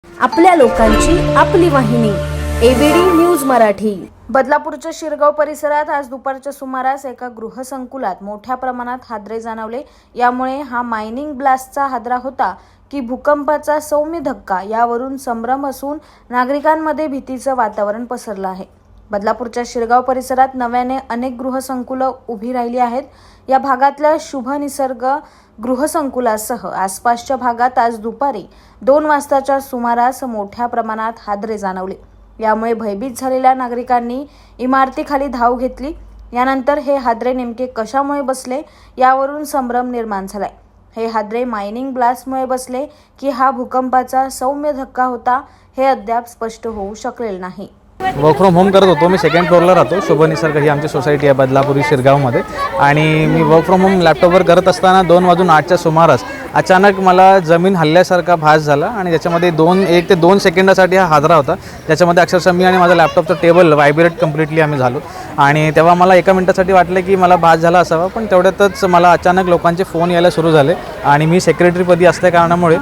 आपल्या लोकांची आपली वाहिनी एबीडी न्यूज मराठी। बदलापूरच्या शिरगाव परिसरात आज दुपारच्या सुमारास एका गृहसंकुलात मोठ्या प्रमाणात हादरे जाणवले। यामुळे हा मायनिंग ब्लास्टचा हादरा होता की भूकंपाचा सौम्य धक्का यावरून संभ्रम असून नागरिकांमध्ये भीतीचं वातावरण पसरलं आहे। बदलापूरच्या शिरगाव परिसरात नव्याने अनेक गृहसंकुलं उभी राहिली आहेत। या भागातल्या शुभ निसर्ग गृहसंकुलासह आसपासच्या भागात आज दुपारी 2 वाजताच्या सुमारास मोठ्या प्रमाणात हादरे जाणवले। यामुळे भयभीत झालेल्या नागरिकांनी इमारतीखाली धाव घेतली। यानंतर हे हादरे नेमके कशामुळे बसले यावरून संभ्रम निर्माण झालाय। हे हादरे मायनिंग ब्लास्टमुळे बसले की हा भूकंपाचा सौम्य धक्का होता हे अद्याप स्पष्ट होऊ शकलेलं नाही। वर्क फ्रॉम होम करत होतो। मी सेकंड फ्लोअरला राहतो। शुभ निसर्ग ही आमची सोसायटी आहे बदलापूर शिरगावमध्ये आणि मी वर्क फ्रॉम होम लॅपटॉपवर करत असताना 2:08च्या सुमारास अचानक मला जमीन हल्ल्यासारखा भास झाला आणि त्याच्यामध्ये 1 ते 2 सेकंदासाठी हा हादरा होता। त्याच्यामध्ये अक्षरशः मी आणि माझा लॅपटॉपचं टेबल व्हायब्रेट कम्प्लिटली आम्ही झालो आणि तेव्हा मला 1 मिनिटासाठी वाटलं की मला भास झाला असावा, पण तेवढ्यातच मला अचानक लोकांचे फोन यायला सुरू झाले आणि मी सेक्रेटरीपदी असल्या कारणामुळे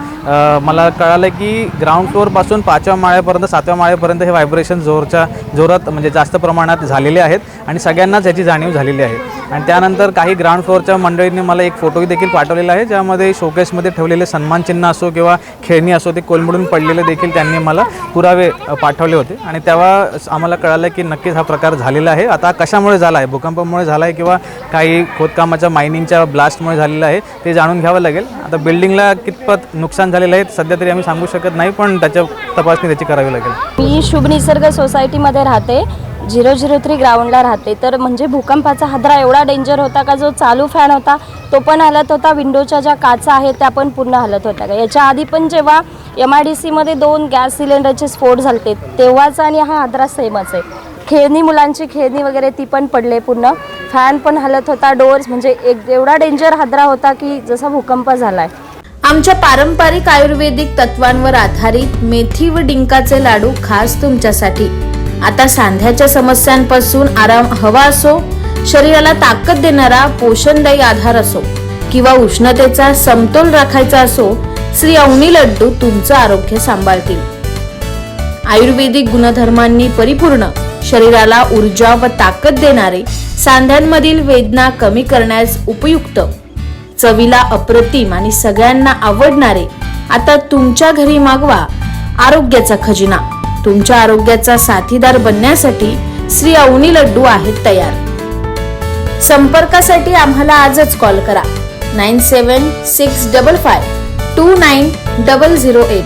मला कळालं की ग्राउंड फ्लोअरपासून 5व्या माळ्यापर्यंत 7व्या माळ्यापर्यंत हे व्हायब्रेशन जोरात म्हणजे जास्त प्रमाणात झालेले आहेत आणि सगळ्यांनाच याची जाणीव झालेली आहे। आणि त्यानंतर काही ग्राउंड फ्लोअरच्या मंडळींनी मला एक फोटो देखील पाठवलेला आहे, ज्यामध्ये शोकेसमध्ये ठेवलेले सन्मान चिन्ह असो किंवा खेळणी असो ते कोलमडून पडलेले देखील त्यांनी मला पुरावे पाठवले होते आणि तेव्हा आम्हाला कळालं की नक्कीच हा प्रकार झालेला आहे। आता कशामुळे झाला आहे, भूकंपामुळे झाला आहे किंवा काही खोदकामाच्या मायनिंगच्या ब्लास्टमुळे झालेलं आहे ते जाणून घ्यावं लागेल। आता बिल्डिंगला कितपत नुकसान झालेलं आहे सध्या तरी आम्ही सांगू शकत नाही, पण त्याच्या तपासणी त्याची करावी लागेल। मी शुभ निसर्ग सोसायटीमध्ये राहते, 003 ग्राउंडला राहते। तर म्हणजे भूकंपाचा हादरा एवढा डेंजर होता का जो चालू फॅन होता तो पण हलत होता, विंडोच्या ज्या काचा आहेत त्या पण पूर्ण हलत होत्या। याच्या आधी पण जेव्हा MIDC मध्ये 2 गॅस सिलेंडरचे स्फोट झाले तेव्हाच आणि हा हादरा सेमच आहे। खेळणी, मुलांची खेळणी वगैरे ती पण पडले, पूर्ण फॅन पण हलत होता, डोअर्स म्हणजे एक एवढा डेंजर हादरा होता की जसा भूकंप झालाय। आमच्या पारंपरिक आयुर्वेदिक तत्वांवर आधारित मेथी व डिंकाचे लाडू खास तुमच्यासाठी। आता सांध्याच्या समस्यांपासून आराम हवा असो, शरीराला ताकद देणारा पोषणदायी आधार असो किंवा उष्णतेचा समतोल राखायचा असो, श्री अवनी लड्डू तुमचं आरोग्य सांभाळतील। आयुर्वेदिक गुणधर्मांनी परिपूर्ण, शरीराला ऊर्जा व ताकद देणारे, सांध्यांमधील वेदना कमी करण्यास उपयुक्त, चवीला अप्रतिम आणि सगळ्यांना आवडणारे आता तुमच्या घरी मागवा आरोग्याचा खजिना। तुमच्या आरोग्याचा साथीदार बनण्यासाठी श्री अवनी लड्डू आहेत तयार। संपर्कासाठी आम्हाला आजच कॉल करा 9665529008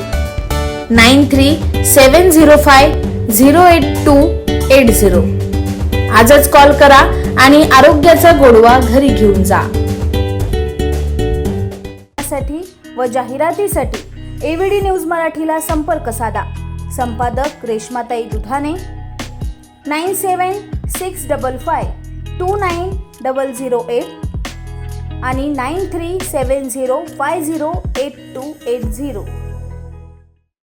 9370508280। आजच कॉल करा आणि आरोग्याचा गोडवा घरी घेऊन जा। व जाहिरातीसाठी एबीडी न्यूज मराठीला संपर्क साधा। संपादक रेश्माताई दुधाने 9765529008 आणि 9370508280।